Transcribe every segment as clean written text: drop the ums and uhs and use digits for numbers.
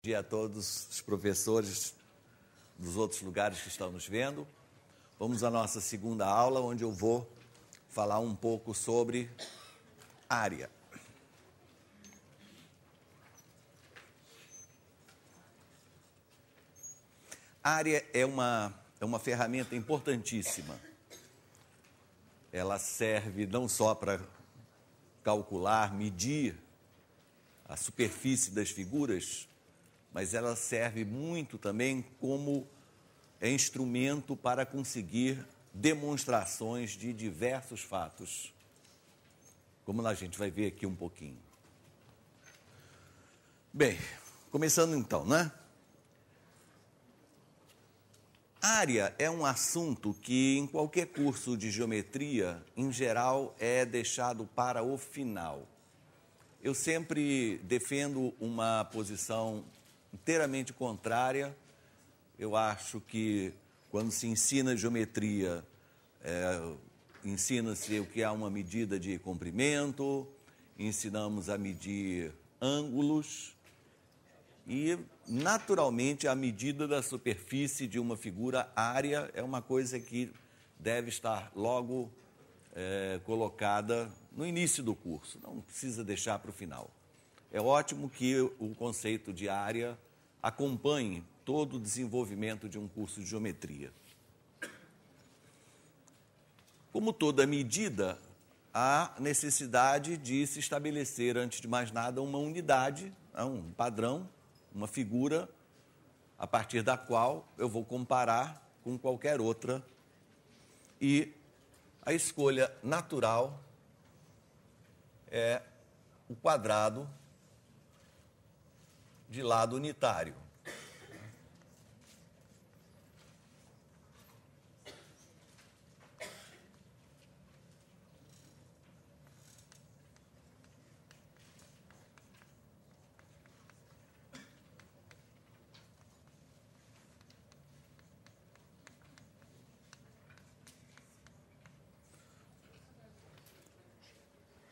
dia a todos os professores dos outros lugares que estão nos vendo. Vamos à nossa segunda aula, onde eu vou falar um pouco sobre área. Área é uma ferramenta importantíssima. Ela serve não só para calcular, medir a superfície das figuras, mas ela serve muito também como instrumento para conseguir demonstrações de diversos fatos, como a gente vai ver aqui um pouquinho. Bem, começando então, né? Área é um assunto que, em qualquer curso de geometria, em geral, é deixado para o final. Eu sempre defendo uma posição inteiramente contrária. Eu acho que, quando se ensina geometria, ensina-se o que é uma medida de comprimento, ensinamos a medir ângulos e, naturalmente, a medida da superfície de uma figura, área, é uma coisa que deve estar logo colocada no início do curso, não precisa deixar para o final. É ótimo que o conceito de área acompanhe todo o desenvolvimento de um curso de geometria. Como toda medida, há necessidade de se estabelecer, antes de mais nada, uma unidade, um padrão, uma figura, a partir da qual eu vou comparar com qualquer outra. E a escolha natural é o quadrado de lado unitário.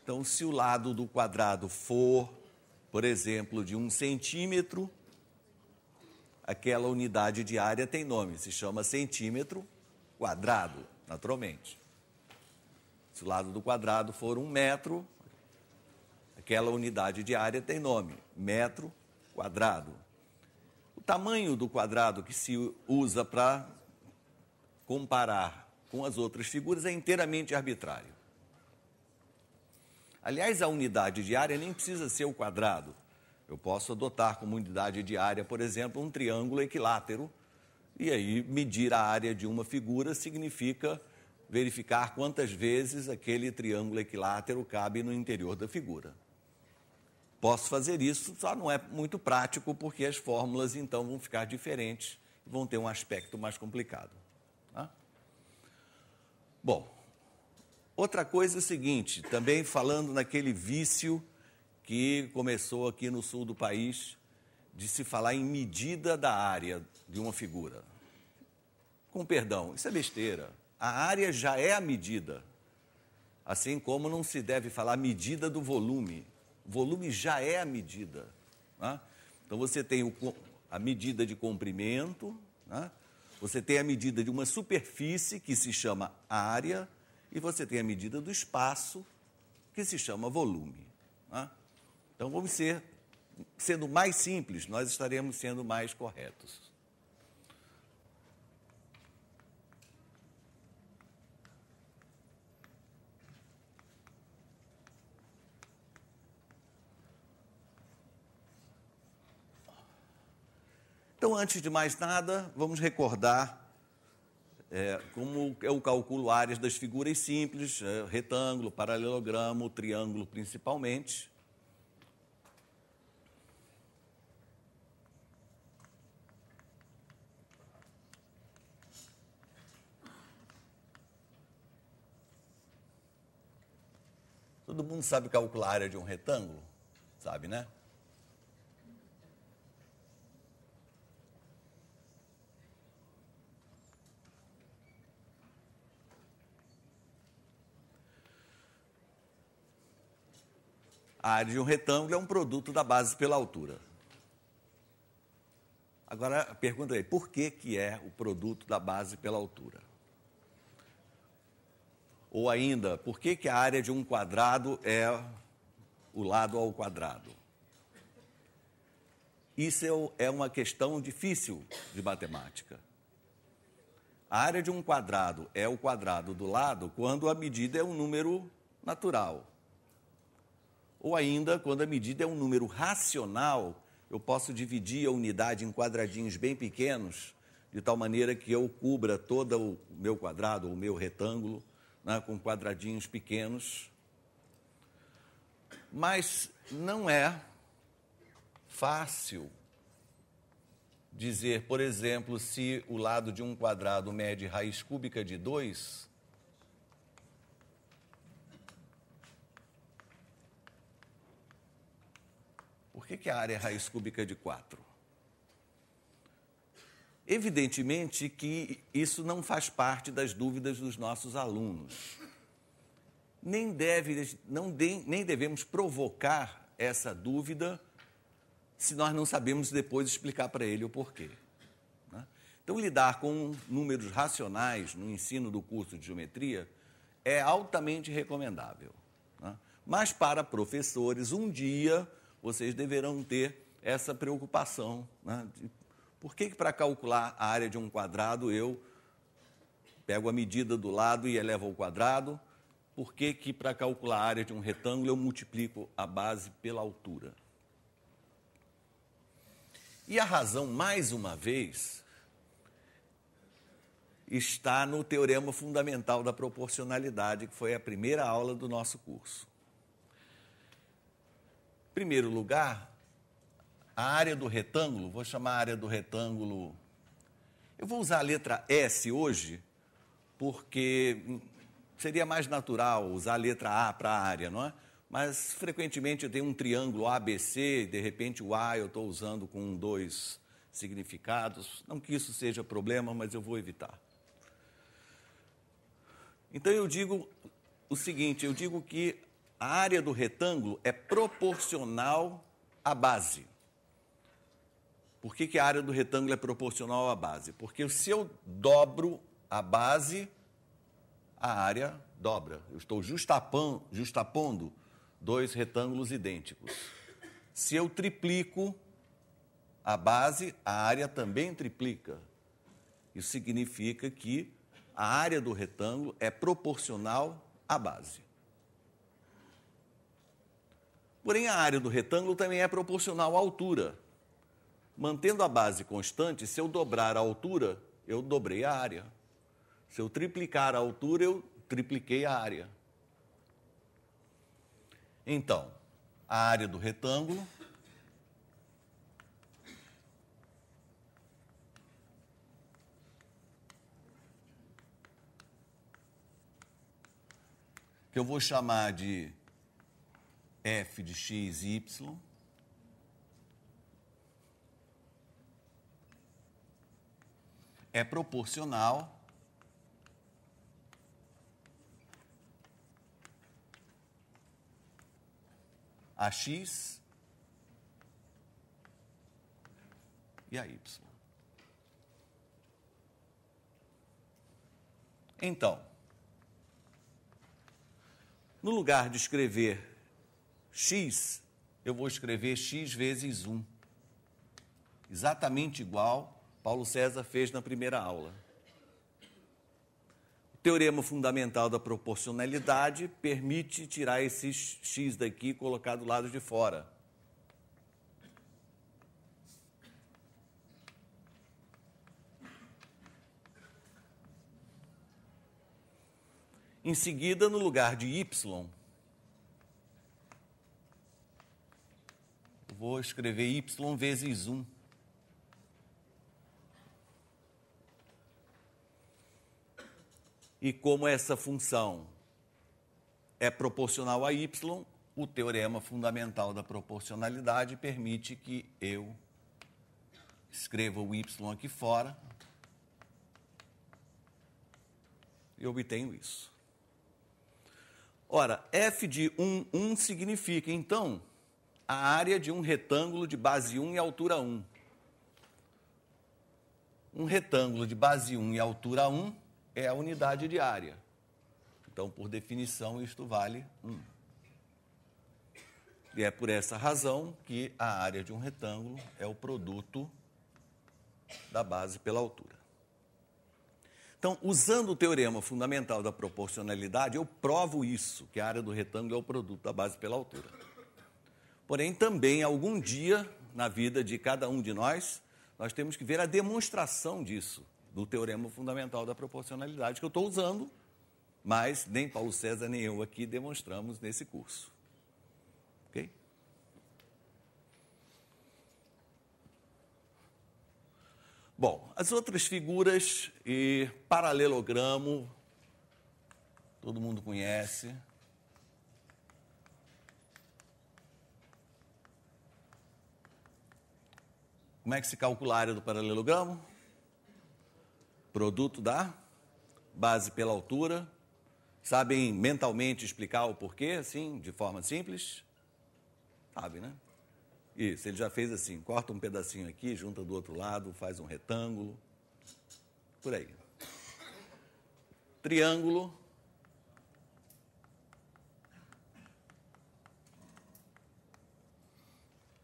Então, se o lado do quadrado for, por exemplo, de 1 centímetro, aquela unidade de área tem nome, se chama centímetro quadrado, naturalmente. Se o lado do quadrado for 1 metro, aquela unidade de área tem nome, metro quadrado. O tamanho do quadrado que se usa para comparar com as outras figuras é inteiramente arbitrário. Aliás, a unidade de área nem precisa ser o quadrado. Eu posso adotar como unidade de área, por exemplo, um triângulo equilátero, e aí medir a área de uma figura significa verificar quantas vezes aquele triângulo equilátero cabe no interior da figura. Posso fazer isso, só não é muito prático, porque as fórmulas então vão ficar diferentes e vão ter um aspecto mais complicado. Tá? Bom, outra coisa é o seguinte, também falando naquele vício que começou aqui no sul do país, de se falar em medida da área de uma figura. Com perdão, isso é besteira. A área já é a medida, assim como não se deve falar medida do volume. O volume já é a medida. Né? Então, você tem a medida de comprimento, né? Você tem a medida de uma superfície, que se chama área, e você tem a medida do espaço, que se chama volume. Né? Então, vamos sendo mais simples, nós estaremos sendo mais corretos. Então, antes de mais nada, vamos recordar como eu calculo áreas das figuras simples, retângulo, paralelogramo, triângulo principalmente. Todo mundo sabe calcular a área de um retângulo? Sabe, né? A área de um retângulo é um produto da base pela altura. Agora, a pergunta é, por que é o produto da base pela altura? Ou ainda, por que a área de um quadrado é o lado ao quadrado? Isso é uma questão difícil de matemática. A área de um quadrado é o quadrado do lado quando a medida é um número natural. Ou ainda, quando a medida é um número racional, eu posso dividir a unidade em quadradinhos bem pequenos, de tal maneira que eu cubra todo o meu quadrado, ou o meu retângulo, né, com quadradinhos pequenos. Mas não é fácil dizer, por exemplo, se o lado de um quadrado mede raiz cúbica de 2, por que a área é raiz cúbica de 4? Evidentemente que isso não faz parte das dúvidas dos nossos alunos. Nem devemos provocar essa dúvida se nós não sabemos depois explicar para ele o porquê. Né? Então, lidar com números racionais no ensino do curso de geometria é altamente recomendável. Né? Mas, para professores, um dia vocês deverão ter essa preocupação. Né? Por que para calcular a área de um quadrado eu pego a medida do lado e elevo ao quadrado? Por que para calcular a área de um retângulo eu multiplico a base pela altura? E a razão, mais uma vez, está no teorema fundamental da proporcionalidade, que foi a primeira aula do nosso curso. Em primeiro lugar, a área do retângulo, vou chamar a área do retângulo... Eu vou usar a letra S hoje, porque seria mais natural usar a letra A para a área, não é? Mas, frequentemente, eu tenho um triângulo ABC, de repente o A eu estou usando com 2 significados. Não que isso seja problema, mas eu vou evitar. Então, eu digo o seguinte, eu digo que a área do retângulo é proporcional à base. Por que a área do retângulo é proporcional à base? Porque se eu dobro a base, a área dobra. Eu estou justapondo 2 retângulos idênticos. Se eu triplico a base, a área também triplica. Isso significa que a área do retângulo é proporcional à base. Porém, a área do retângulo também é proporcional à altura. Mantendo a base constante, se eu dobrar a altura, eu dobrei a área. Se eu triplicar a altura, eu tripliquei a área. Então, a área do retângulo que eu vou chamar de f de x e y, é proporcional a x e a y. Então, no lugar de escrever x, eu vou escrever x vezes 1. Exatamente igual Paulo César fez na primeira aula. O teorema fundamental da proporcionalidade permite tirar esse x daqui e colocar do lado de fora. Em seguida, no lugar de y, eu vou escrever y vezes 1. E como essa função é proporcional a y, o teorema fundamental da proporcionalidade permite que eu escreva o y aqui fora e obtenho isso. Ora, f de 1 significa, então, a área de um retângulo de base 1 e altura 1. Um retângulo de base 1 e altura 1 é a unidade de área. Então, por definição, isto vale 1. E é por essa razão que a área de um retângulo é o produto da base pela altura. Então, usando o teorema fundamental da proporcionalidade, eu provo isso, que a área do retângulo é o produto da base pela altura. Porém, também, algum dia na vida de cada um de nós temos que ver a demonstração disso, do teorema fundamental da proporcionalidade, que eu estou usando, mas nem Paulo César nem eu aqui demonstramos nesse curso. Ok? Bom, as outras figuras e paralelogramo, todo mundo conhece. Como é que se calcula a área do paralelogramo? Produto da base pela altura. Sabem mentalmente explicar o porquê, assim, de forma simples? Sabe, né? Isso, ele já fez assim, corta um pedacinho aqui, junta do outro lado, faz um retângulo, por aí. Triângulo.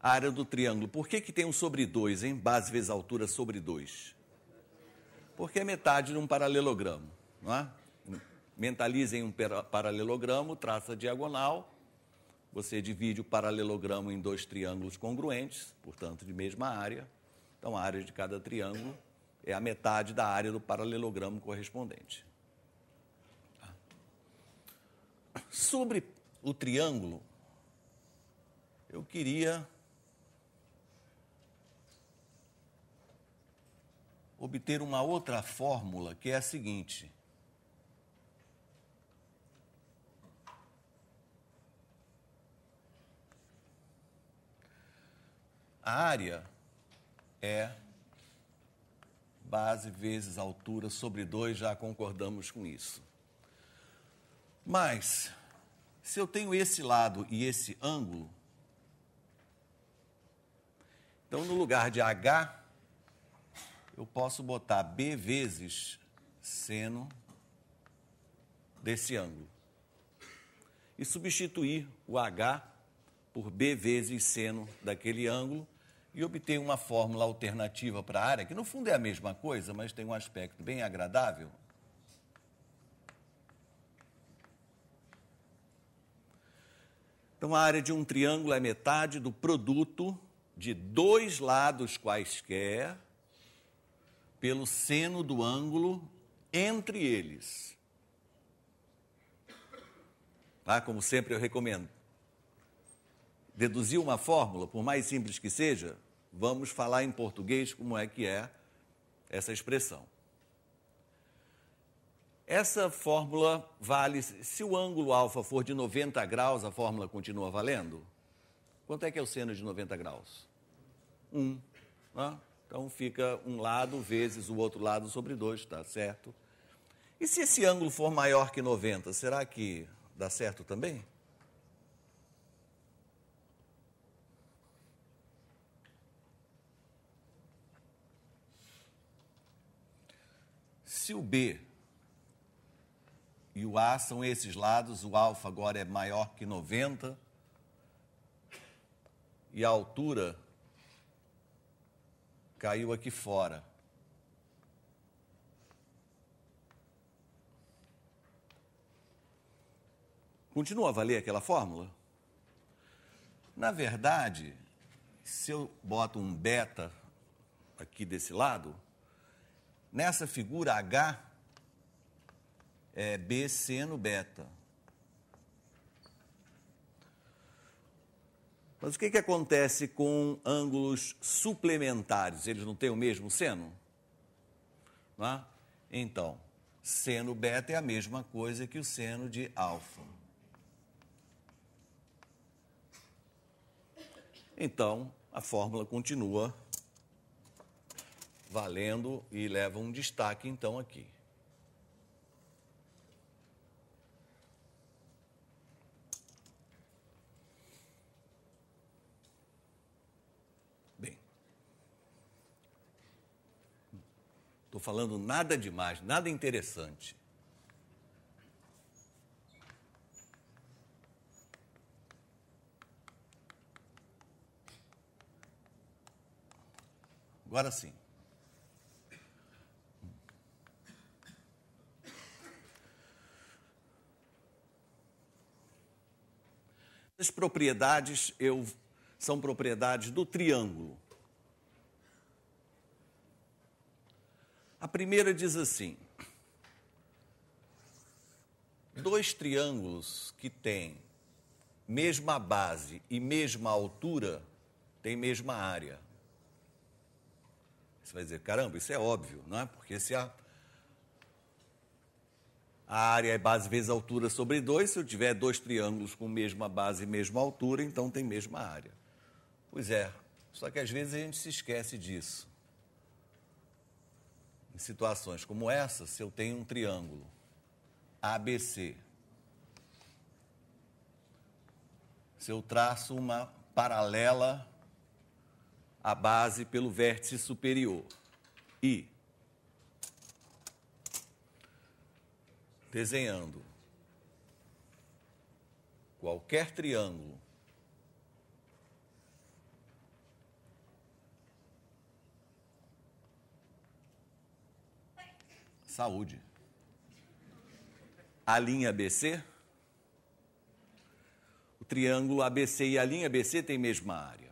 A área do triângulo. Por que tem um sobre 2, hein? Base vezes altura sobre 2. Porque é metade de um paralelogramo, não é? Mentalizem um paralelogramo, traça a diagonal. Você divide o paralelogramo em 2 triângulos congruentes, portanto, de mesma área. Então, a área de cada triângulo é a metade da área do paralelogramo correspondente. Sobre o triângulo, eu queria obter uma outra fórmula, que é a seguinte. A área é base vezes altura sobre 2, já concordamos com isso. Mas, se eu tenho esse lado e esse ângulo, então no lugar de H, eu posso botar B vezes seno desse ângulo. E substituir o H por B vezes seno daquele ângulo e obter uma fórmula alternativa para a área, que no fundo é a mesma coisa, mas tem um aspecto bem agradável. Então, a área de um triângulo é metade do produto de 2 lados quaisquer pelo seno do ângulo entre eles. Como sempre eu recomendo. Deduzir uma fórmula, por mais simples que seja, vamos falar em português como é que é essa expressão. Essa fórmula vale, se o ângulo alfa for de 90 graus, a fórmula continua valendo? Quanto é que é o seno de 90 graus? 1. Né? Então fica um lado vezes o outro lado sobre 2, está certo? E se esse ângulo for maior que 90, será que dá certo também? Se o B e o A são esses lados, o alfa agora é maior que 90 e a altura caiu aqui fora. Continua a valer aquela fórmula? Na verdade, se eu boto um beta aqui desse lado, nessa figura H é B seno beta. Mas o que acontece com ângulos suplementares? Eles não têm o mesmo seno? Não é? Então, seno beta é a mesma coisa que o seno de alfa. Então, a fórmula continua valendo e leva um destaque, então, aqui. Bem. Estou falando nada demais, nada interessante. Agora sim. As propriedades são propriedades do triângulo. A primeira diz assim: dois triângulos que têm mesma base e mesma altura têm mesma área. Você vai dizer, caramba, isso é óbvio, não é? Porque se a área é base vezes altura sobre 2, se eu tiver dois triângulos com mesma base e mesma altura, então tem mesma área. Pois é, só que às vezes a gente se esquece disso. Em situações como essa, se eu tenho um triângulo ABC, se eu traço uma paralela à base pelo vértice superior e desenhando qualquer triângulo saúde, a linha ABC, o triângulo ABC e a linha ABC têm mesma área.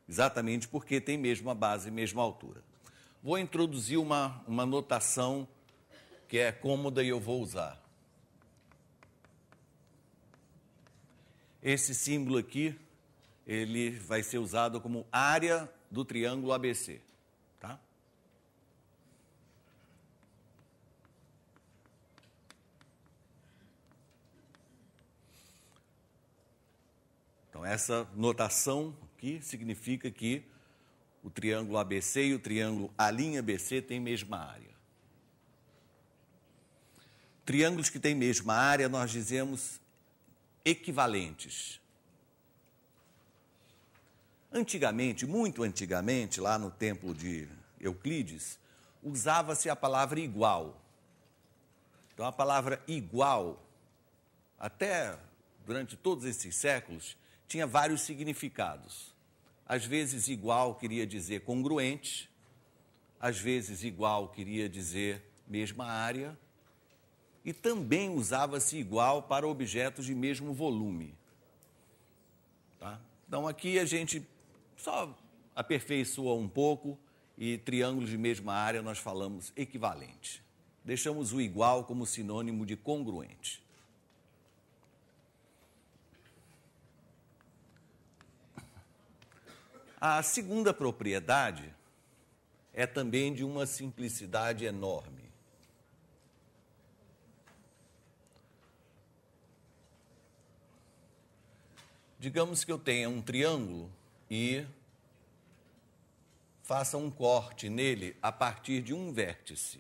Exatamente porque tem mesma base e mesma altura. Vou introduzir uma notação que é cômoda e eu vou usar. Esse símbolo aqui, ele vai ser usado como área do triângulo ABC, tá? Então, essa notação aqui significa que o triângulo ABC e o triângulo A'BC têm mesma área. Triângulos que têm mesma área, nós dizemos equivalentes. Antigamente, muito antigamente, lá no templo de Euclides, usava-se a palavra igual. Então, a palavra igual, até durante todos esses séculos, tinha vários significados. Às vezes, igual queria dizer congruente, às vezes, igual queria dizer mesma área, e também usava-se igual para objetos de mesmo volume. Tá? Então, aqui a gente só aperfeiçoa um pouco e triângulos de mesma área nós falamos equivalente. Deixamos o igual como sinônimo de congruente. A segunda propriedade é também de uma simplicidade enorme. Digamos que eu tenha um triângulo e faça um corte nele a partir de um vértice.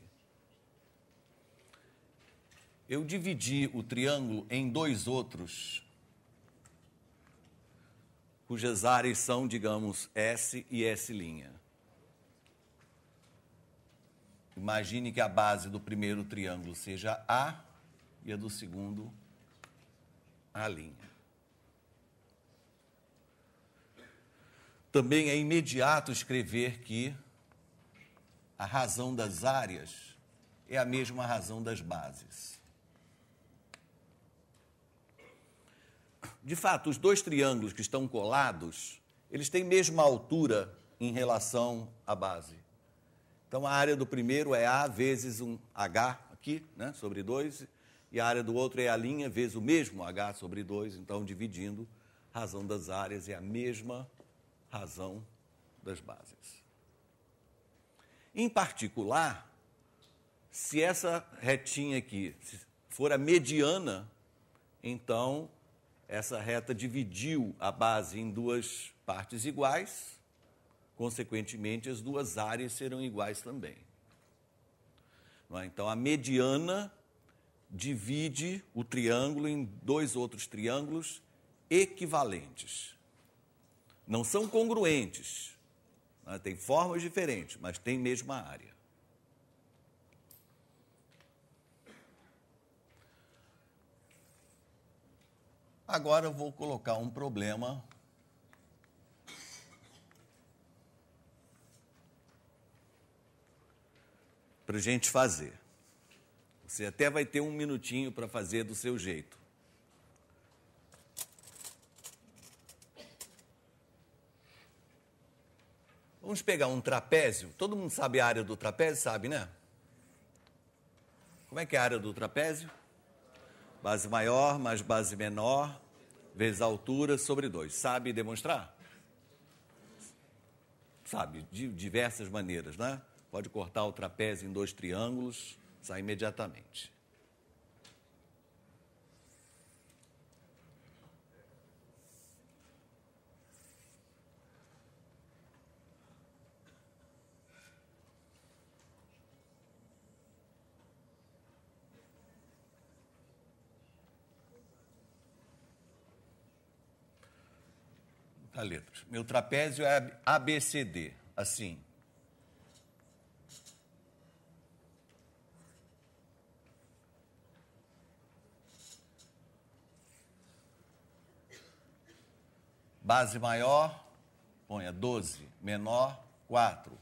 Eu dividi o triângulo em dois outros, cujas áreas são, digamos, S e S'. Imagine que a base do primeiro triângulo seja A e a do segundo A'. Também é imediato escrever que a razão das áreas é a mesma razão das bases. De fato, os dois triângulos que estão colados, eles têm mesma altura em relação à base. Então, a área do primeiro é A vezes um H aqui, né, sobre 2, e a área do outro é A' vezes o mesmo H sobre 2, então, dividindo, a razão das áreas é a mesma razão das bases. Em particular, se essa retinha aqui for a mediana, então essa reta dividiu a base em duas partes iguais, consequentemente as duas áreas serão iguais também. Não é? Então a mediana divide o triângulo em dois outros triângulos equivalentes. Não são congruentes, Né? Tem formas diferentes, mas tem mesma área. Agora eu vou colocar um problema para a gente fazer. Você até vai ter um minutinho para fazer do seu jeito. Vamos pegar um trapézio. Todo mundo sabe a área do trapézio? Sabe, né? Como é que é a área do trapézio? Base maior mais base menor, vezes a altura sobre 2. Sabe demonstrar? Sabe, de diversas maneiras, né? Pode cortar o trapézio em 2 triângulos, sai imediatamente. A letras. Meu trapézio é ABCD, assim. Base maior, ponha 12. Menor, 4.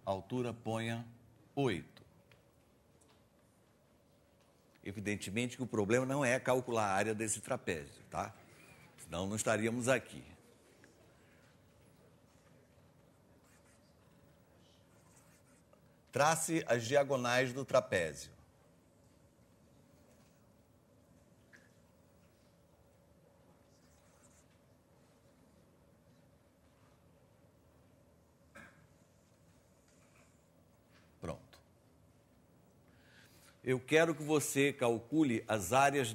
Altura, ponha 8. Evidentemente que o problema não é calcular a área desse trapézio, tá? Senão não estaríamos aqui. Trace as diagonais do trapézio. Pronto. Eu quero que você calcule as áreas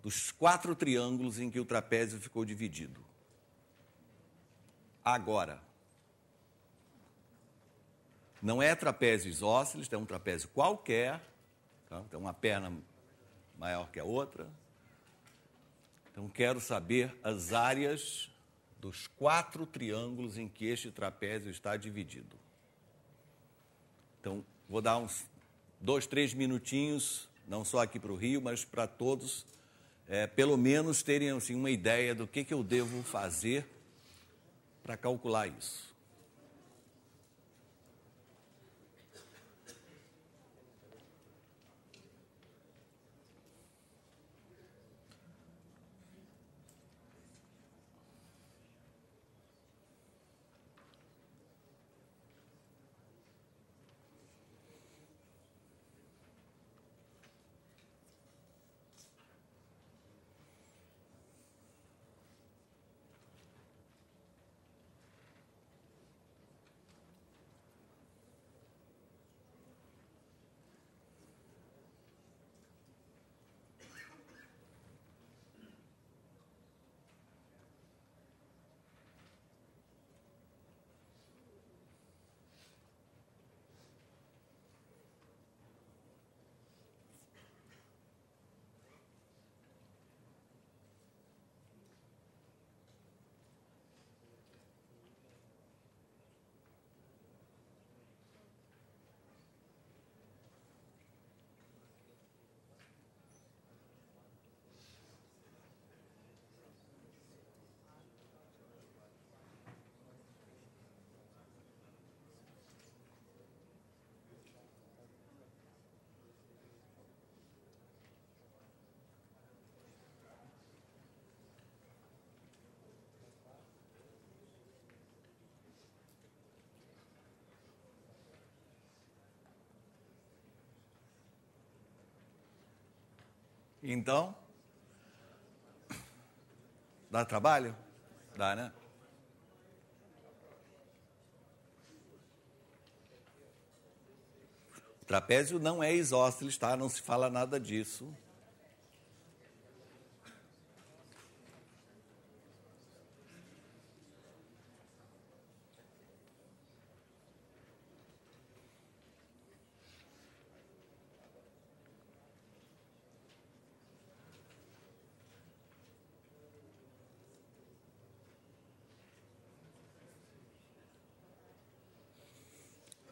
dos 4 triângulos em que o trapézio ficou dividido. Agora. Não é trapézio isósceles, é um trapézio qualquer. Tá? Tem uma perna maior que a outra. Então, quero saber as áreas dos 4 triângulos em que este trapézio está dividido. Então, vou dar uns 2, 3 minutinhos, não só aqui para o Rio, mas para todos, pelo menos terem assim, uma ideia do que eu devo fazer para calcular isso. Então, dá trabalho? Dá, né? O trapézio não é isósceles, tá? Não se fala nada disso.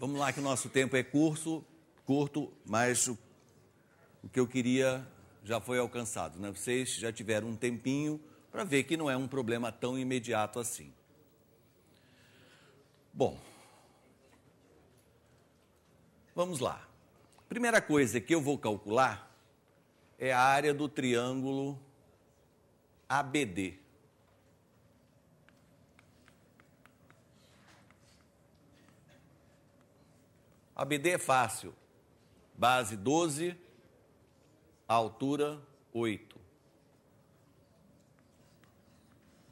Vamos lá que o nosso tempo é curto, mas o que eu queria já foi alcançado, né? Vocês já tiveram um tempinho para ver que não é um problema tão imediato assim. Bom, vamos lá. Primeira coisa que eu vou calcular é a área do triângulo ABD. ABD é fácil. Base 12, altura 8.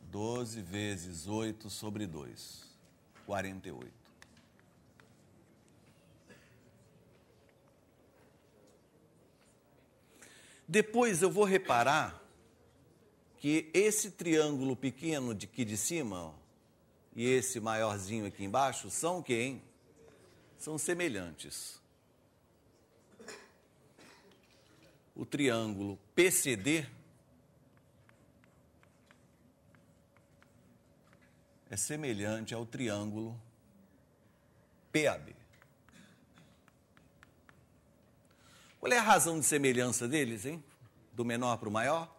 12 vezes 8 sobre 2, 48. Depois eu vou reparar que esse triângulo pequeno aqui de cima, ó, e esse maiorzinho aqui embaixo, são quem? São semelhantes. O triângulo PCD é semelhante ao triângulo PAB. Qual é a razão de semelhança deles, hein? Do menor para o maior?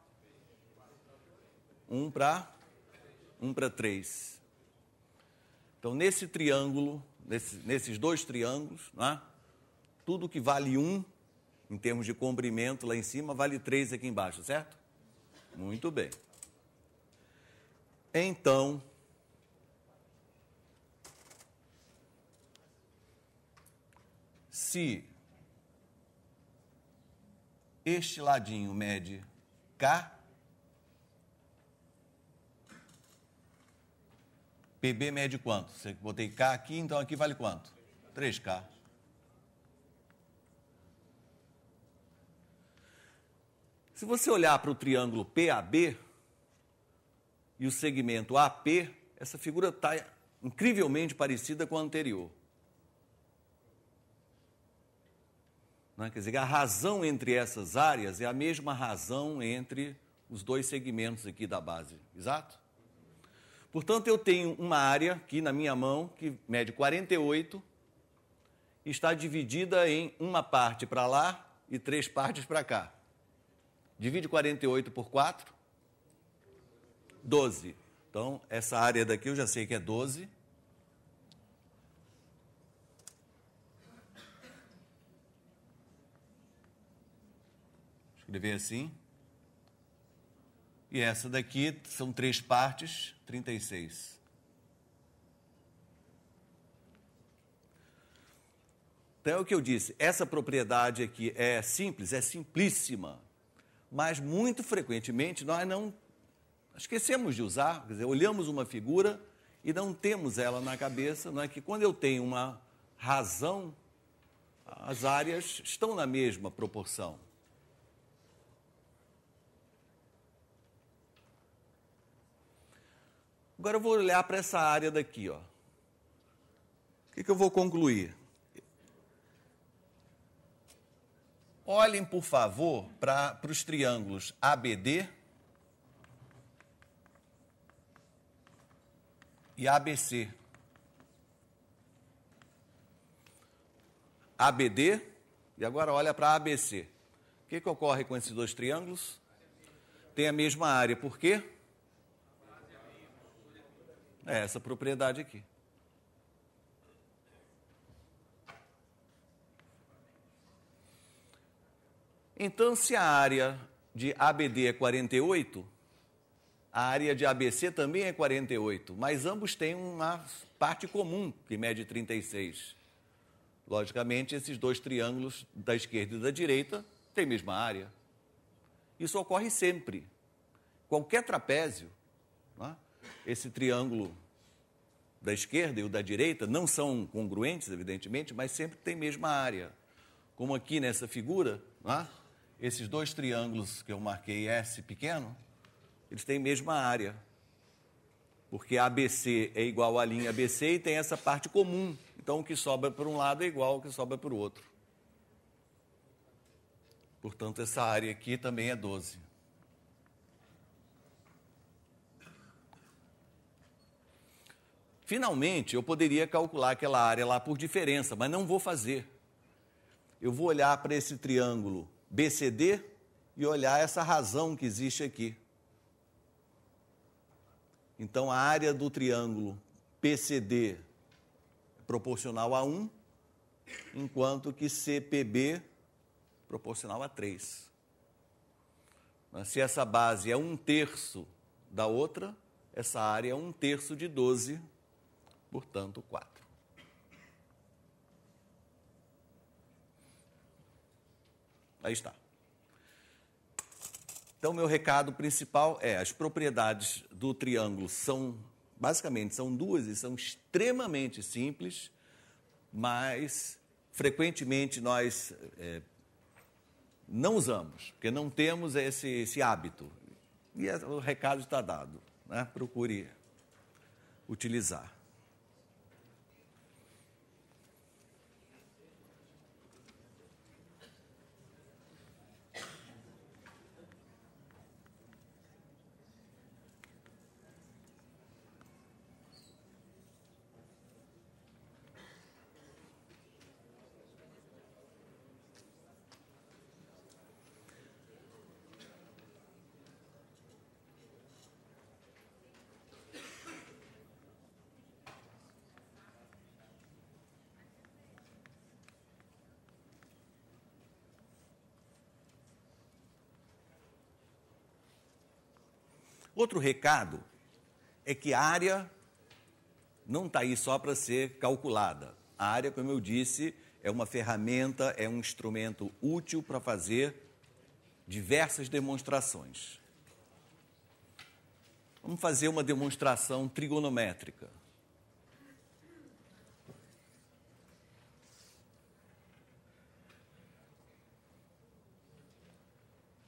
1 para 3. Então, nesse triângulo, nesses dois triângulos, né, tudo que vale 1, em termos de comprimento lá em cima, vale 3 aqui embaixo, certo? Muito bem. Então, se este ladinho mede K, PB mede quanto? Você botei K aqui, então aqui vale quanto? 3K. Se você olhar para o triângulo PAB e o segmento AP, essa figura está incrivelmente parecida com a anterior. Não é? Quer dizer, a razão entre essas áreas é a mesma razão entre os dois segmentos aqui da base, exato? Portanto, eu tenho uma área aqui na minha mão que mede 48 e está dividida em uma parte para lá e 3 partes para cá. Divide 48 por 4, 12. Então, essa área daqui eu já sei que é 12. Escrever assim. E essa daqui são 3 partes, 36. Então é o que eu disse, essa propriedade aqui é simples, é simplíssima, mas muito frequentemente nós não esquecemos de usar, quer dizer, olhamos uma figura e não temos ela na cabeça, não é que quando eu tenho uma razão, as áreas estão na mesma proporção. Agora eu vou olhar para essa área daqui, ó. O que eu vou concluir? Olhem, por favor, para os triângulos ABD e ABC. ABD, e agora olha para ABC. O que ocorre com esses dois triângulos? Tem a mesma área, por quê? É essa propriedade aqui. Então, se a área de ABD é 48, a área de ABC também é 48, mas ambos têm uma parte comum, que mede 36. Logicamente, esses dois triângulos da esquerda e da direita têm a mesma área. Isso ocorre sempre. Qualquer trapézio, né? Esse triângulo da esquerda e o da direita não são congruentes, evidentemente, mas sempre tem a mesma área. Como aqui nessa figura, né? Esses dois triângulos que eu marquei S pequeno, eles têm a mesma área. Porque ABC é igual à linha ABC e tem essa parte comum. Então, o que sobra por um lado é igual ao que sobra por outro. Portanto, essa área aqui também é 12. Finalmente, eu poderia calcular aquela área lá por diferença, mas não vou fazer. Eu vou olhar para esse triângulo BCD e olhar essa razão que existe aqui. Então, a área do triângulo PCD é proporcional a 1, enquanto que CPB é proporcional a 3. Mas se essa base é 1/3 da outra, essa área é 1/3 de 12, portanto, 4. Aí está. Então, meu recado principal é: as propriedades do triângulo basicamente, são duas e são extremamente simples, mas frequentemente nós não usamos, porque não temos esse hábito. E o recado está dado, né? Procure utilizar. Outro recado é que a área não está aí só para ser calculada. A área, como eu disse, é uma ferramenta, é um instrumento útil para fazer diversas demonstrações. Vamos fazer uma demonstração trigonométrica.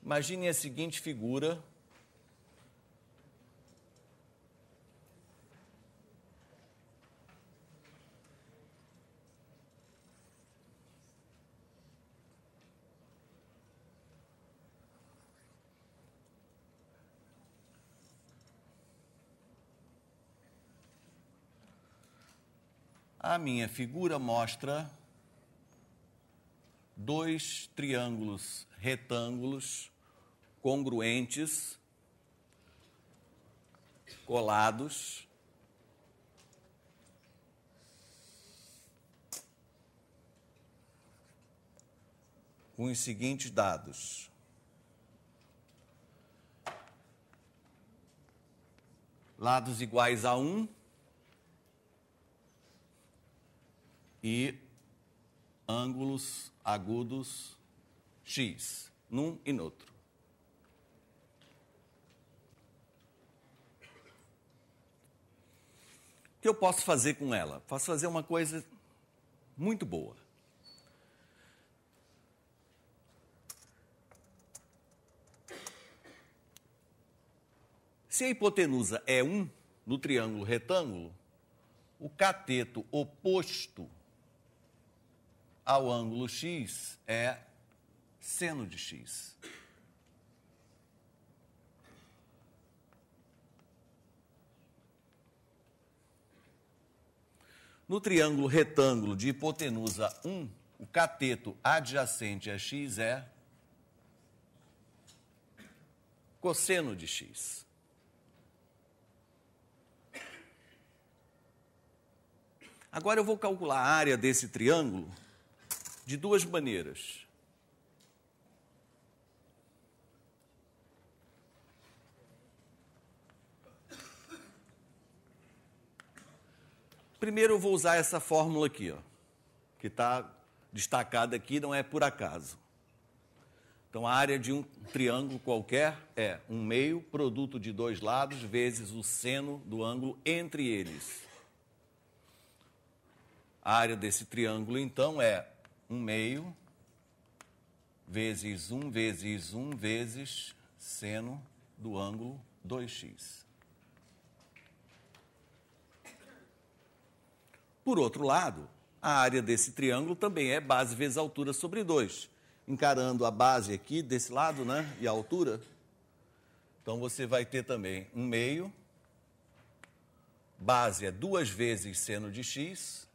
Imagine a seguinte figura. A minha figura mostra dois triângulos retângulos congruentes, colados, com os seguintes dados. Lados iguais a 1 e ângulos agudos x, num e no outro. O que eu posso fazer com ela? Posso fazer uma coisa muito boa. Se a hipotenusa é 1 no triângulo retângulo, o cateto oposto ao ângulo x é seno de x. No triângulo retângulo de hipotenusa 1, o cateto adjacente a x é cosseno de x. Agora eu vou calcular a área desse triângulo de duas maneiras. Primeiro eu vou usar essa fórmula aqui, ó, que está destacada aqui, não é por acaso. Então, a área de um triângulo qualquer é 1/2 produto de dois lados vezes o seno do ângulo entre eles. A área desse triângulo, então, é 1/2 vezes 1 vezes 1 vezes seno do ângulo 2x. Por outro lado, a área desse triângulo também é base vezes altura sobre 2. Encarando a base aqui desse lado, né, e a altura, então você vai ter também 1/2 base é 2 vezes seno de x,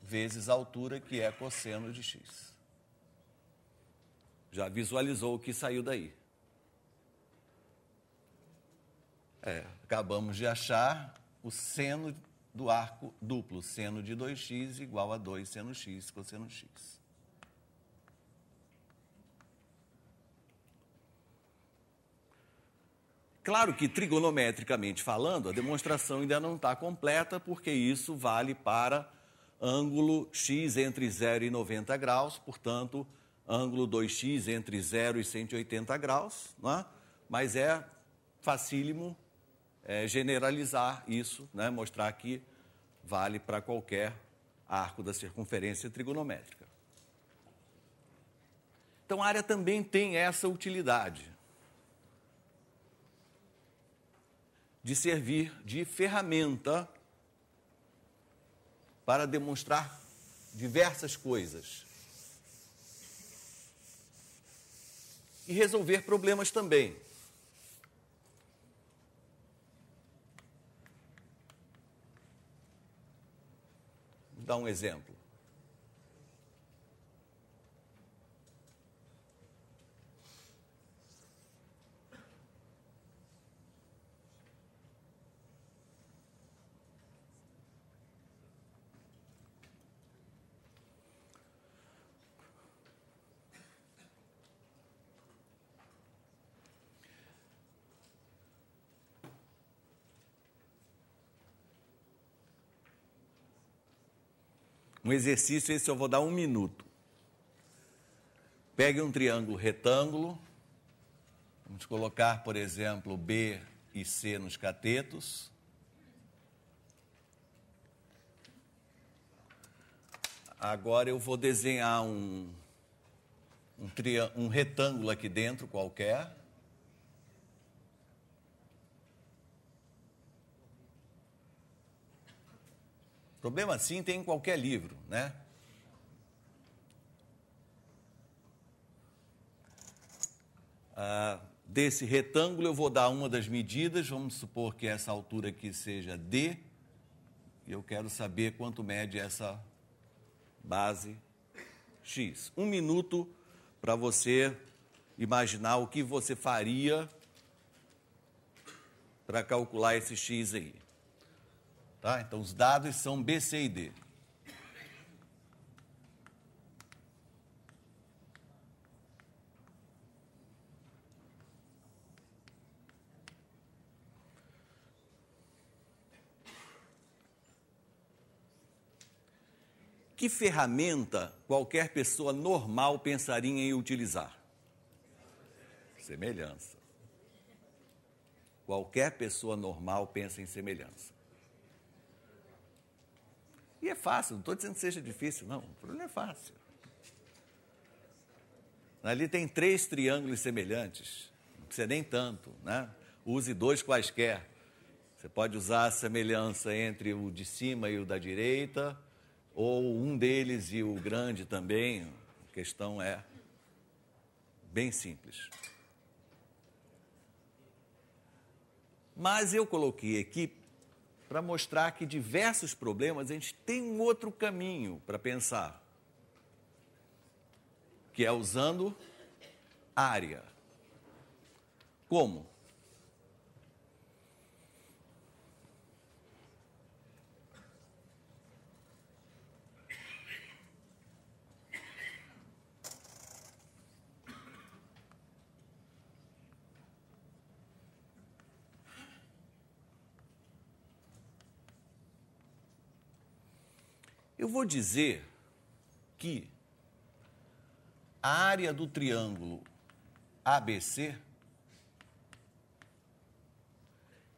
vezes a altura, que é cosseno de x. Já visualizou o que saiu daí? Acabamos de achar o seno do arco duplo, seno de 2x igual a 2 seno x cosseno x. Claro que, trigonometricamente falando, a demonstração ainda não está completa, porque isso vale para ângulo x entre 0 e 90 graus, portanto, ângulo 2x entre 0 e 180 graus, não é? Mas é facílimo generalizar isso, né? Mostrar que vale para qualquer arco da circunferência trigonométrica. Então, a área também tem essa utilidade de servir de ferramenta para demonstrar diversas coisas e resolver problemas também. Vou dar um exemplo. Um exercício, esse eu vou dar 1 minuto. Pegue um triângulo retângulo, vamos colocar, por exemplo, B e C nos catetos. Agora eu vou desenhar um retângulo aqui dentro qualquer. Problema assim tem em qualquer livro, né? Desse retângulo eu vou dar uma das medidas, vamos supor que essa altura aqui seja D, e eu quero saber quanto mede essa base X. 1 minuto para você imaginar o que você faria para calcular esse X aí. Tá? Então, os dados são B, C e D. Que ferramenta qualquer pessoa normal pensaria em utilizar? Semelhança. Qualquer pessoa normal pensa em semelhança. E é fácil, não estou dizendo que seja difícil, não. O problema é fácil. Ali tem 3 triângulos semelhantes, não precisa nem tanto, né? Use 2 quaisquer. Você pode usar a semelhança entre o de cima e o da direita, ou um deles e o grande também. A questão é bem simples. Mas eu coloquei aqui para mostrar que diversos problemas a gente tem um outro caminho para pensar, que é usando área. Como? Eu vou dizer que a área do triângulo ABC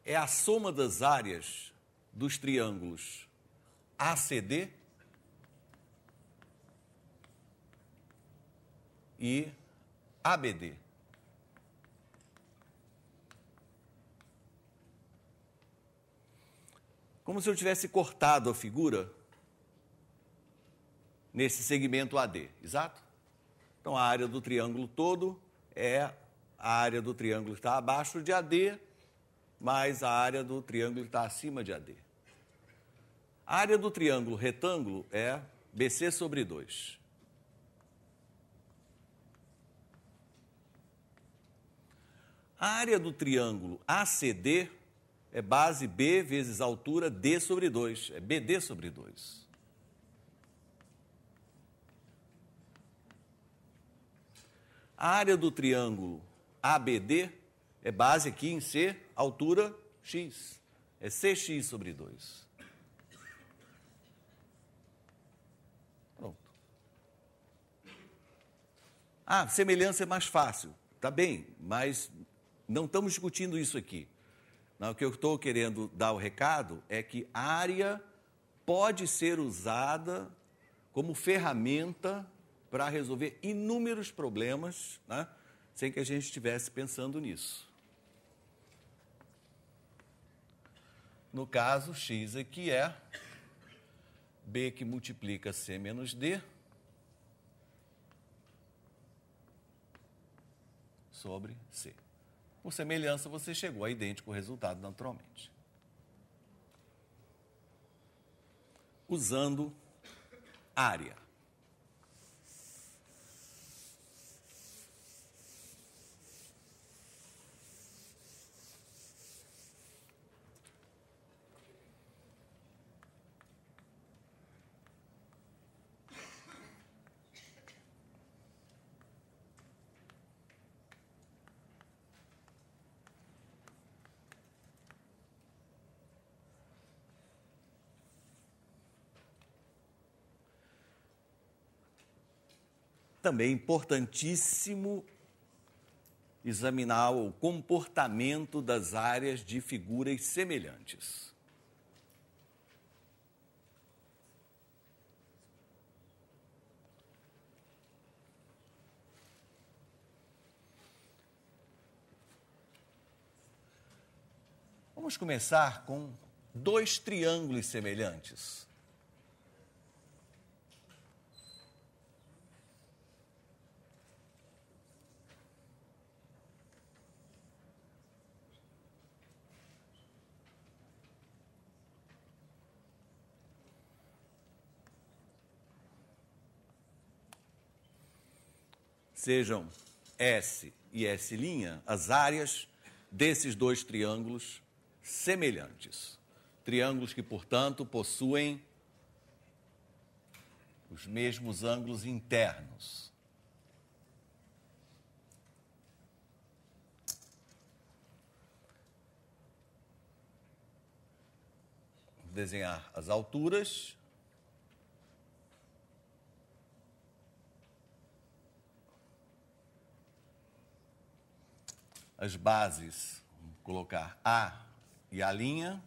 é a soma das áreas dos triângulos ACD e ABD. Como se eu tivesse cortado a figura nesse segmento AD, exato? Então, a área do triângulo todo é a área do triângulo que está abaixo de AD mas a área do triângulo está acima de AD. A área do triângulo retângulo é BC sobre 2. A área do triângulo ACD é base B vezes altura D sobre 2, é BD sobre 2. A área do triângulo ABD é base aqui em C, altura X, é CX sobre 2. Pronto. Ah, semelhança é mais fácil, tá bem, mas não estamos discutindo isso aqui. Não, o que eu estou querendo dar o recado é que a área pode ser usada como ferramenta para resolver inúmeros problemas, né, sem que a gente estivesse pensando nisso. No caso, X aqui é B que multiplica C menos D sobre C. Por semelhança, você chegou a idêntico resultado naturalmente. Usando área. Também importantíssimo examinar o comportamento das áreas de figuras semelhantes. Vamos começar com dois triângulos semelhantes. Sejam S e S', as áreas desses dois triângulos semelhantes. Triângulos que, portanto, possuem os mesmos ângulos internos. Vou desenhar as alturas. As bases, vamos colocar A e A',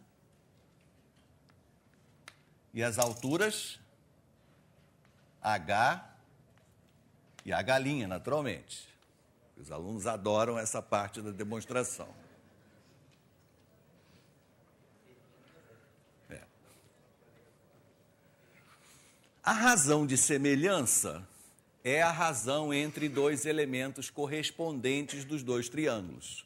e as alturas H e H', naturalmente. Os alunos adoram essa parte da demonstração. A razão de semelhança é a razão entre dois elementos correspondentes dos dois triângulos.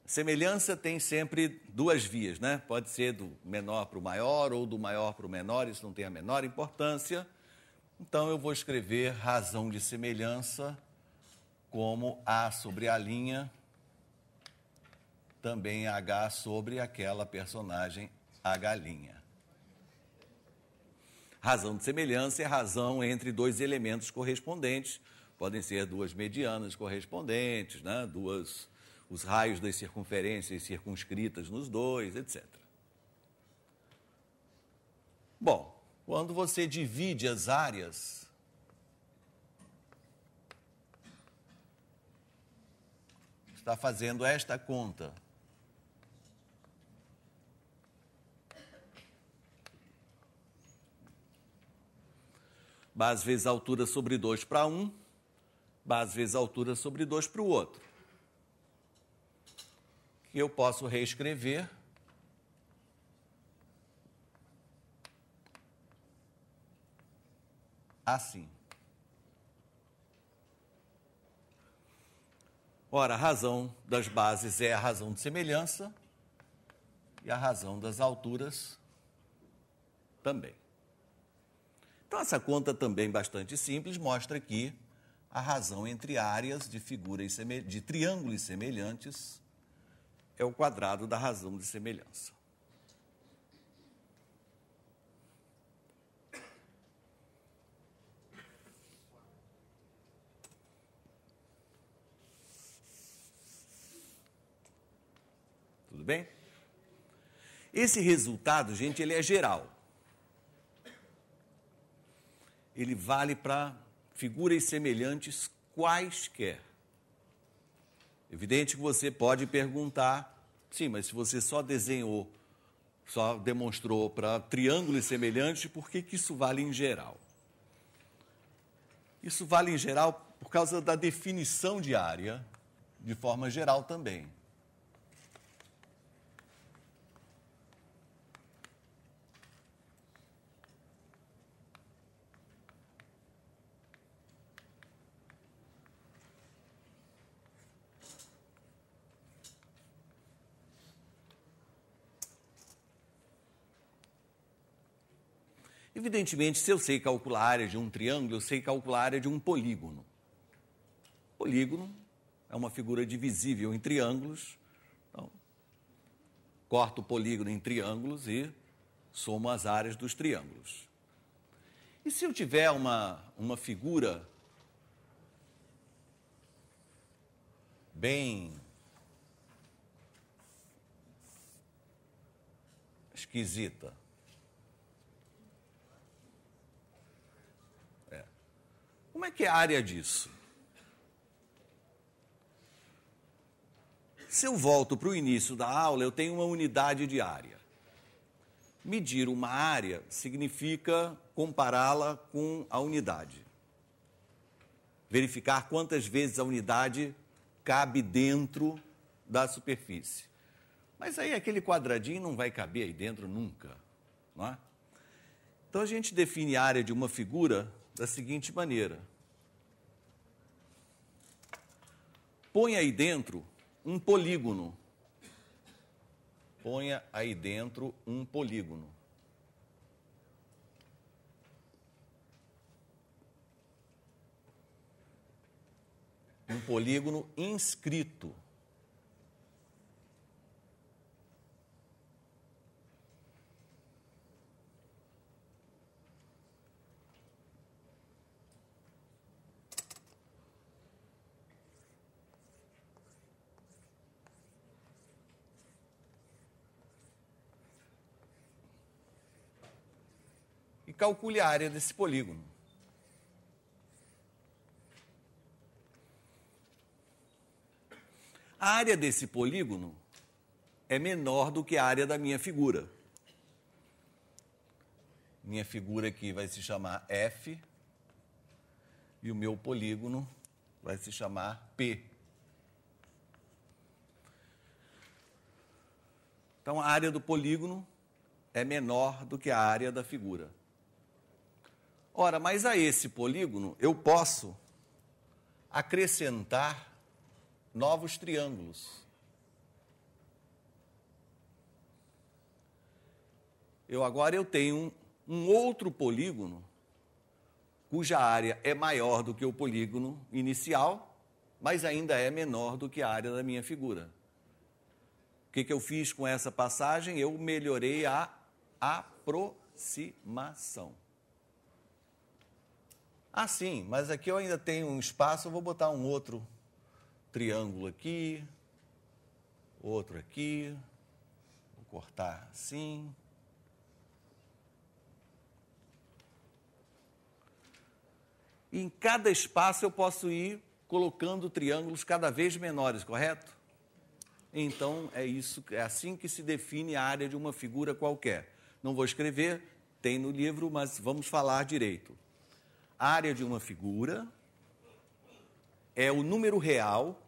Semelhança tem sempre duas vias, né? Pode ser do menor para o maior ou do maior para o menor, isso não tem a menor importância. Então, eu vou escrever razão de semelhança como A sobre A', também H sobre aquela personagem H'. Razão de semelhança é a razão entre dois elementos correspondentes, podem ser duas medianas correspondentes, né? Os raios das circunferências circunscritas nos dois, etc. Bom, quando você divide as áreas, está fazendo esta conta. Base vezes altura sobre 2 para um, base vezes altura sobre 2 para o outro. Que eu posso reescrever assim. Ora, a razão das bases é a razão de semelhança e a razão das alturas também. Então, essa conta também bastante simples mostra aqui a razão entre áreas de triângulos semelhantes é o quadrado da razão de semelhança. Tudo bem? Esse resultado, gente, ele é geral. Ele vale para figuras semelhantes quaisquer. Evidente que você pode perguntar, sim, mas se você só demonstrou para triângulos semelhantes, por que isso vale em geral? Isso vale em geral por causa da definição de área, de forma geral também. Evidentemente, se eu sei calcular a área de um triângulo, eu sei calcular a área de um polígono. Polígono é uma figura divisível em triângulos. Então, corto o polígono em triângulos e somo as áreas dos triângulos. E se eu tiver uma figura bem esquisita, como é que é a área disso? Se eu volto para o início da aula, eu tenho uma unidade de área. Medir uma área significa compará-la com a unidade. Verificar quantas vezes a unidade cabe dentro da superfície. Mas aí aquele quadradinho não vai caber aí dentro nunca, não é? Então a gente define a área de uma figura da seguinte maneira. Põe aí dentro um polígono. Ponha aí dentro um polígono. Um polígono inscrito. E calcule a área desse polígono. A área desse polígono é menor do que a área da minha figura. Minha figura aqui vai se chamar F e o meu polígono vai se chamar P. Então, a área do polígono é menor do que a área da figura. Ora, mas a esse polígono eu posso acrescentar novos triângulos. Agora eu tenho um outro polígono cuja área é maior do que o polígono inicial, mas ainda é menor do que a área da minha figura. O que eu fiz com essa passagem? Eu melhorei a aproximação. Ah, sim, mas aqui eu ainda tenho um espaço, eu vou botar um outro triângulo aqui, outro aqui, vou cortar assim. E em cada espaço eu posso ir colocando triângulos cada vez menores, correto? Então, é assim que se define a área de uma figura qualquer. Não vou escrever, tem no livro, mas vamos falar direito. A área de uma figura é o número real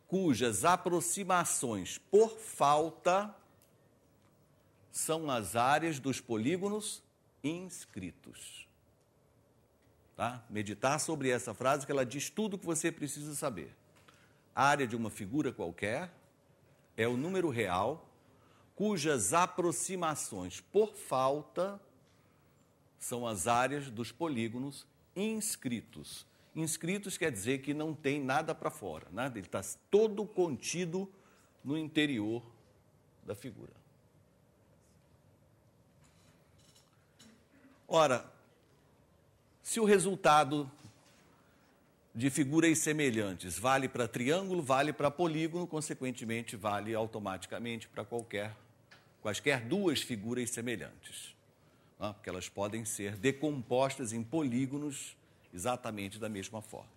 cujas aproximações por falta são as áreas dos polígonos inscritos. Tá? Meditar sobre essa frase, que ela diz tudo o que você precisa saber. área de uma figura qualquer é o número real cujas aproximações por falta são as áreas dos polígonos inscritos. Inscritos quer dizer que não tem nada para fora, nada, ele está todo contido no interior da figura. Ora, se o resultado de figuras semelhantes vale para triângulo, vale para polígono, consequentemente vale automaticamente para quaisquer duas figuras semelhantes, né? Porque elas podem ser decompostas em polígonos exatamente da mesma forma.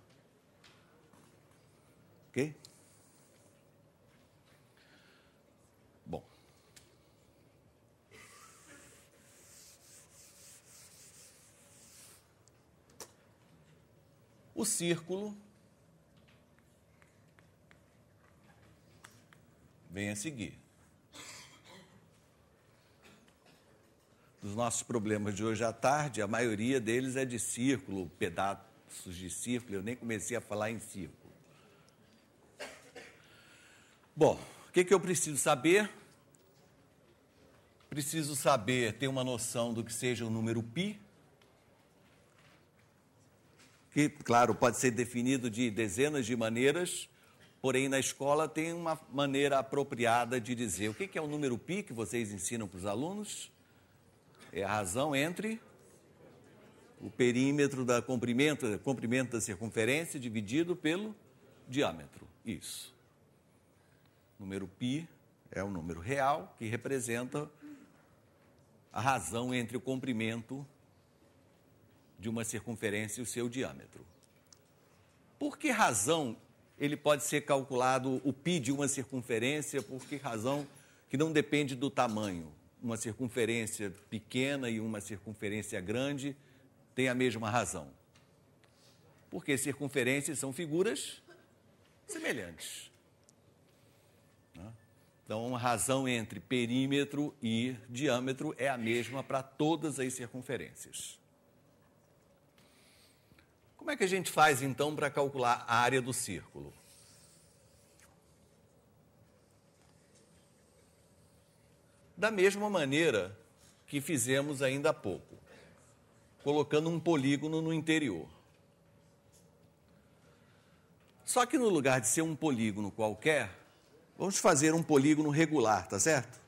Ok? Bom. O círculo vem a seguir. Dos nossos problemas de hoje à tarde, a maioria deles é de círculo, pedaços de círculo, eu nem comecei a falar em círculo. Bom, o que eu preciso saber? Preciso saber, ter uma noção do que seja o número π, que, claro, pode ser definido de dezenas de maneiras, porém, na escola tem uma maneira apropriada de dizer. O que é o número π que vocês ensinam para os alunos? É a razão entre o perímetro da comprimento da circunferência dividido pelo diâmetro. Isso. O número π é um número real que representa a razão entre o comprimento de uma circunferência e o seu diâmetro. Por que razão ele pode ser calculado o π de uma circunferência? Por que razão que não depende do tamanho? Uma circunferência pequena e uma circunferência grande têm a mesma razão. Porque circunferências são figuras semelhantes. Então, a razão entre perímetro e diâmetro é a mesma para todas as circunferências. Como é que a gente faz, então, para calcular a área do círculo? Da mesma maneira que fizemos ainda há pouco, colocando um polígono no interior. Só que no lugar de ser um polígono qualquer, vamos fazer um polígono regular, tá certo?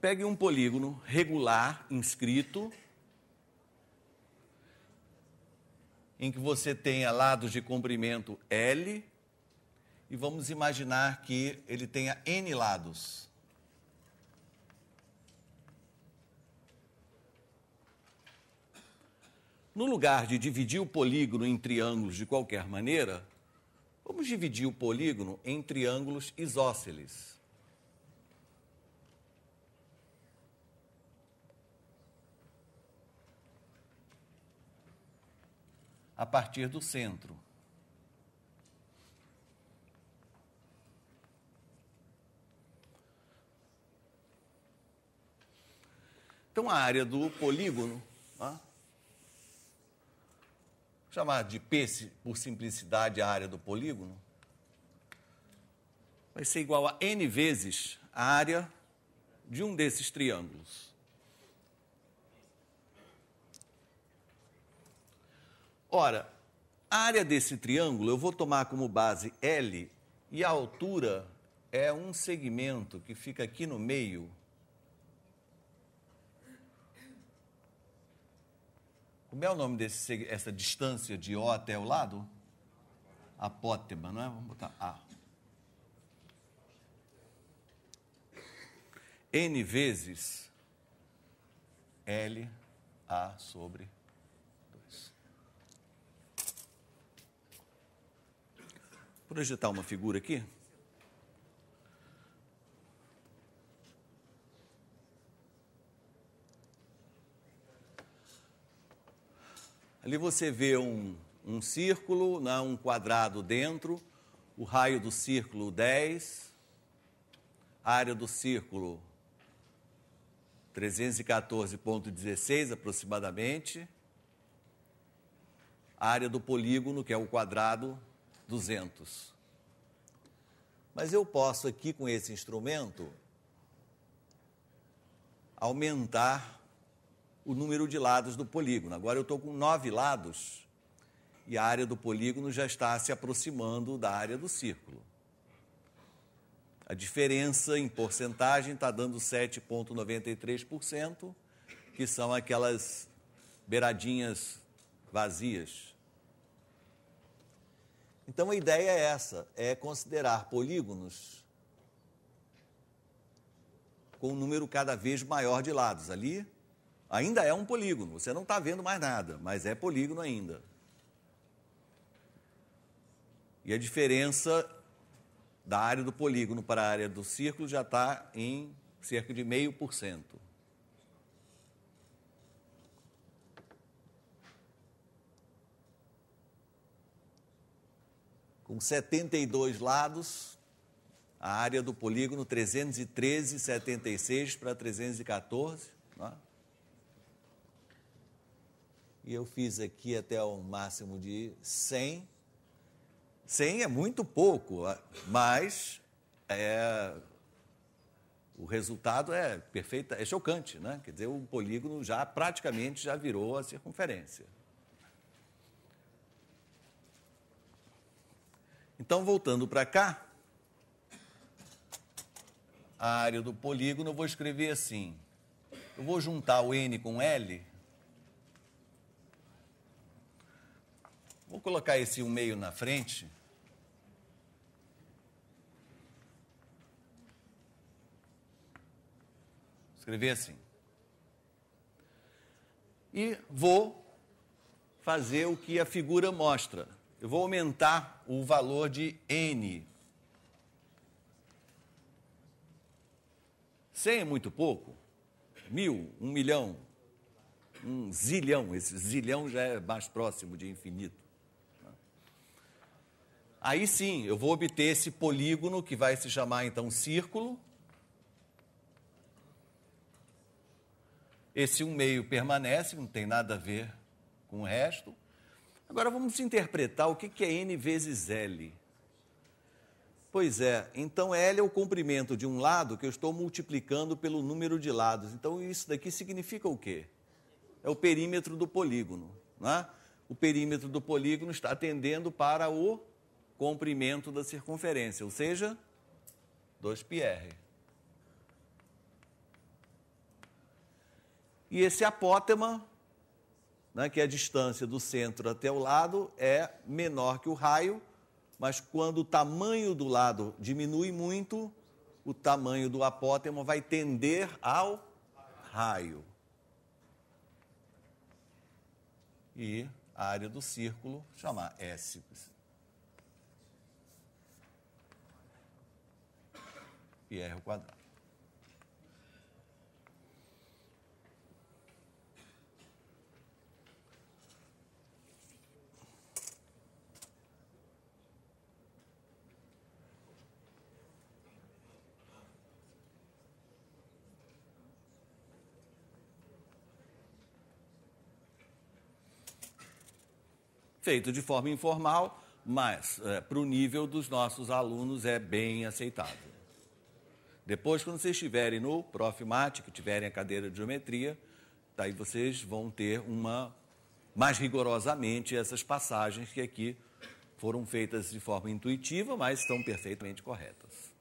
Pegue um polígono regular, inscrito, em que você tenha lados de comprimento L, e vamos imaginar que ele tenha N lados. No lugar de dividir o polígono em triângulos de qualquer maneira, vamos dividir o polígono em triângulos isósceles. A partir do centro. Então, a área do polígono, chamar de P por simplicidade a área do polígono, vai ser igual a N vezes a área de um desses triângulos. Ora, a área desse triângulo eu vou tomar como base L e a altura é um segmento que fica aqui no meio. Como é o nome dessa distância de O até o lado? Apótema, não é? Vamos botar A. N vezes L A sobre 2. Projetar uma figura aqui. Ali você vê um círculo, né, um quadrado dentro, o raio do círculo 10, a área do círculo 314,16 aproximadamente, a área do polígono, que é o quadrado, 200. Mas eu posso aqui, com esse instrumento, aumentar o número de lados do polígono. Agora eu estou com 9 lados e a área do polígono já está se aproximando da área do círculo. A diferença em porcentagem está dando 7,93%, que são aquelas beiradinhas vazias. Então a ideia é essa, é considerar polígonos com um número cada vez maior de lados. Ali ainda é um polígono, você não está vendo mais nada, mas é polígono ainda. E a diferença da área do polígono para a área do círculo já está em cerca de 0,5%. Com 72 lados, a área do polígono 313,76 para 314. Né? E eu fiz aqui até o máximo de 100. 100 é muito pouco, mas o resultado é perfeito, é chocante, né? Quer dizer, o polígono já praticamente já virou a circunferência. Então, voltando para cá, a área do polígono eu vou escrever assim. Eu vou juntar o N com L. Vou colocar esse 1,5 na frente. Escrever assim. E vou fazer o que a figura mostra. Eu vou aumentar o valor de N. 100 é muito pouco? 1.000, 1 milhão, 1 zilhão. Esse zilhão já é mais próximo de infinito. Aí sim, eu vou obter esse polígono que vai se chamar então círculo. Esse 1,5 permanece, não tem nada a ver com o resto. Agora vamos interpretar o que é N vezes L. Pois é, então L é o comprimento de um lado que eu estou multiplicando pelo número de lados. Então isso daqui significa o quê? É o perímetro do polígono. Né? O perímetro do polígono está tendendo para o comprimento da circunferência, ou seja, 2πr. E esse apótema, né, que é a distância do centro até o lado, é menor que o raio, mas quando o tamanho do lado diminui muito, o tamanho do apótema vai tender ao raio. E a área do círculo chamar S. πr ao quadrado. Feito de forma informal, mas para o nível dos nossos alunos é bem aceitável. Depois, quando vocês estiverem no Profmat, que tiverem a cadeira de geometria, daí vocês vão ter mais rigorosamente essas passagens que aqui foram feitas de forma intuitiva, mas estão perfeitamente corretas.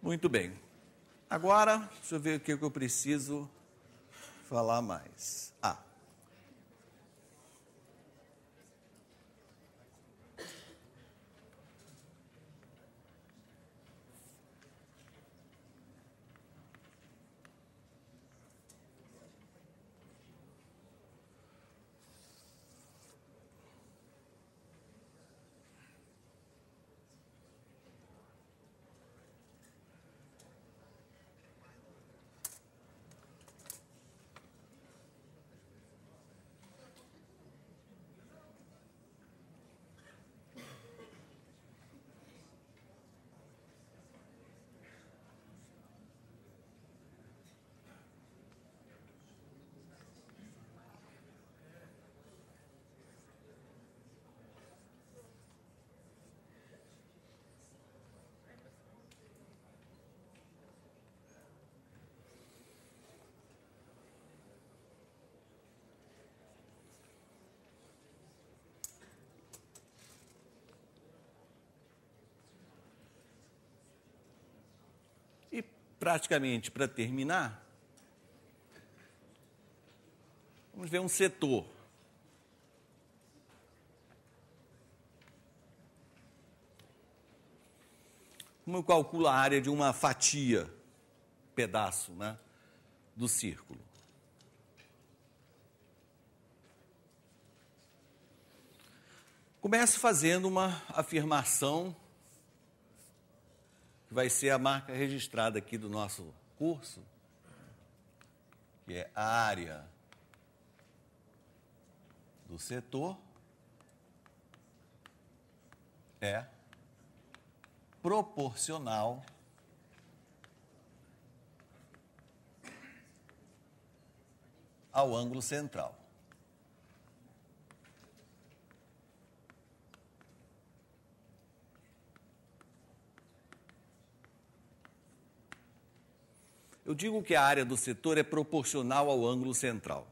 Muito bem. Agora, deixa eu ver o que eu preciso falar mais. praticamente para terminar, vamos ver um setor. Como eu calculo a área de uma fatia, pedaço, né, do círculo? Começo fazendo uma afirmação, que vai ser a marca registrada aqui do nosso curso, que é a área do setor é proporcional ao ângulo central. Eu digo que a área do setor é proporcional ao ângulo central.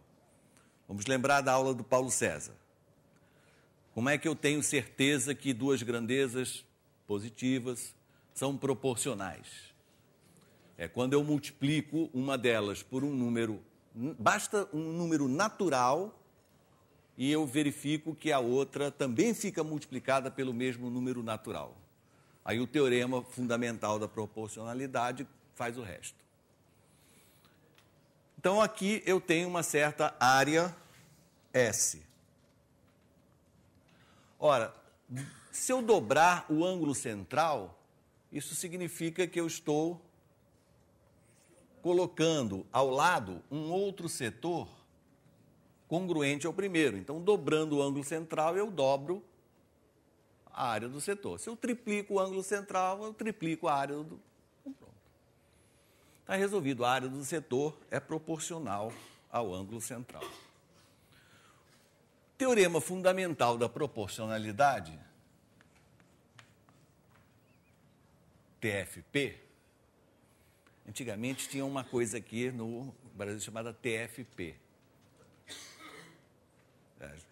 Vamos lembrar da aula do Paulo César. Como é que eu tenho certeza que duas grandezas positivas são proporcionais? É quando eu multiplico uma delas por um número, basta um número natural, e eu verifico que a outra também fica multiplicada pelo mesmo número natural. Aí o teorema fundamental da proporcionalidade faz o resto. Então, aqui eu tenho uma certa área S. Ora, se eu dobrar o ângulo central, isso significa que eu estou colocando ao lado um outro setor congruente ao primeiro. Então, dobrando o ângulo central, eu dobro a área do setor. Se eu triplico o ângulo central, eu triplico a área do... Está resolvido, a área do setor é proporcional ao ângulo central. Teorema fundamental da proporcionalidade, TFP, antigamente tinha uma coisa aqui no Brasil chamada TFP.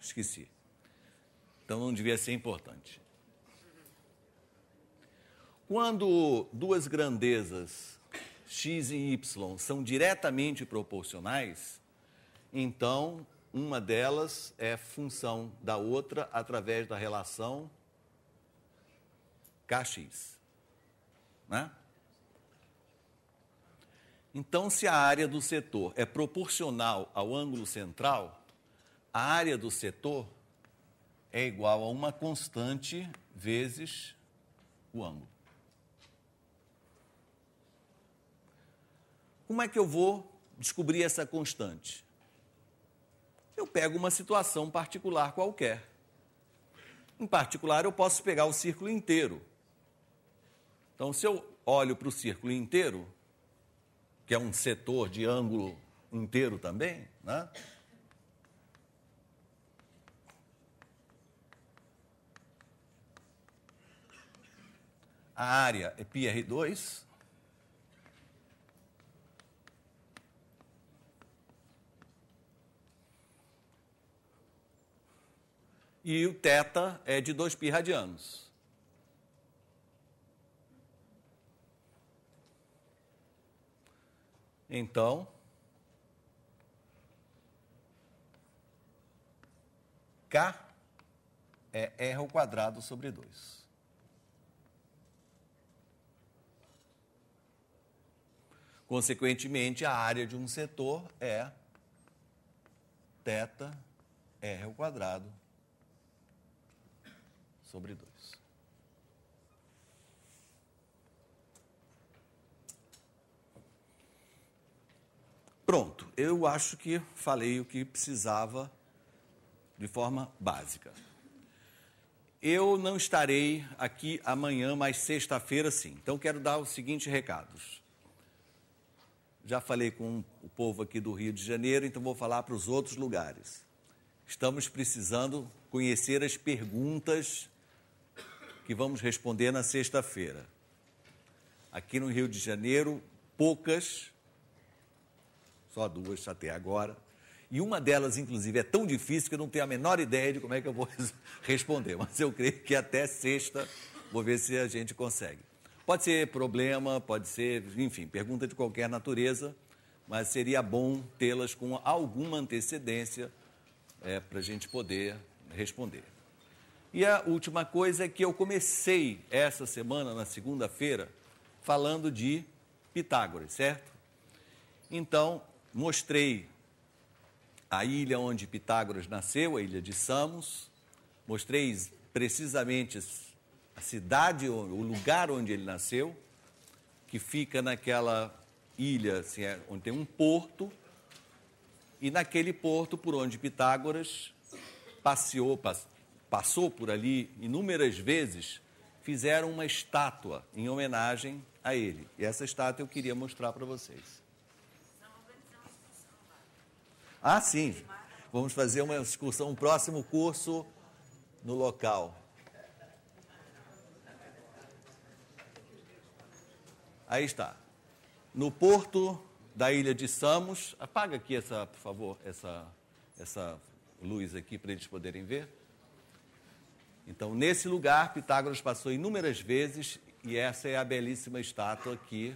Esqueci. Então não devia ser importante. Quando duas grandezas x e y são diretamente proporcionais, então uma delas é função da outra através da relação Kx. Né? Então, se a área do setor é proporcional ao ângulo central, a área do setor é igual a uma constante vezes o ângulo. Como é que eu vou descobrir essa constante? Eu pego uma situação particular qualquer. Em particular, eu posso pegar o círculo inteiro. Então, se eu olho para o círculo inteiro, que é um setor de ângulo inteiro também, né? A área é πr2. E o θ é de 2π radianos. Então, K é R ao quadrado sobre 2. Consequentemente, a área de um setor é θ R ao quadrado sobre 2. Pronto, eu acho que falei o que precisava de forma básica. Eu não estarei aqui amanhã, mas sexta-feira sim. Então, quero dar os seguintes recados. Já falei com o povo aqui do Rio de Janeiro, então vou falar para os outros lugares. Estamos precisando conhecer as perguntas que vamos responder na sexta-feira. Aqui no Rio de Janeiro, poucas, só 2 até agora, e uma delas, inclusive, é tão difícil que eu não tenho a menor ideia de como é que eu vou responder, mas eu creio que até sexta vou ver se a gente consegue. Pode ser problema, pode ser, enfim, pergunta de qualquer natureza, mas seria bom tê-las com alguma antecedência para a gente poder responder. E a última coisa é que eu comecei essa semana, na segunda-feira, falando de Pitágoras, certo? Então, mostrei a ilha onde Pitágoras nasceu, a ilha de Samos, mostrei precisamente a cidade, o lugar onde ele nasceu, que fica naquela ilha, assim, onde tem um porto, e naquele porto por onde Pitágoras passou por ali inúmeras vezes, fizeram uma estátua em homenagem a ele. E essa estátua eu queria mostrar para vocês. Ah, sim. Vamos fazer uma excursão, um próximo curso no local. Aí está. No porto da ilha de Samos, apaga aqui por favor, essa luz aqui para eles poderem ver. Então, nesse lugar, Pitágoras passou inúmeras vezes e essa é a belíssima estátua que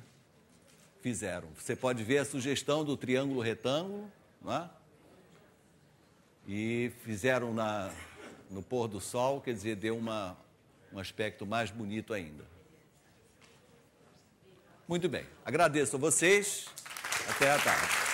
fizeram. Você pode ver a sugestão do triângulo retângulo, não é? E fizeram no pôr do sol, quer dizer, deu um aspecto mais bonito ainda. Muito bem, agradeço a vocês, até a tarde.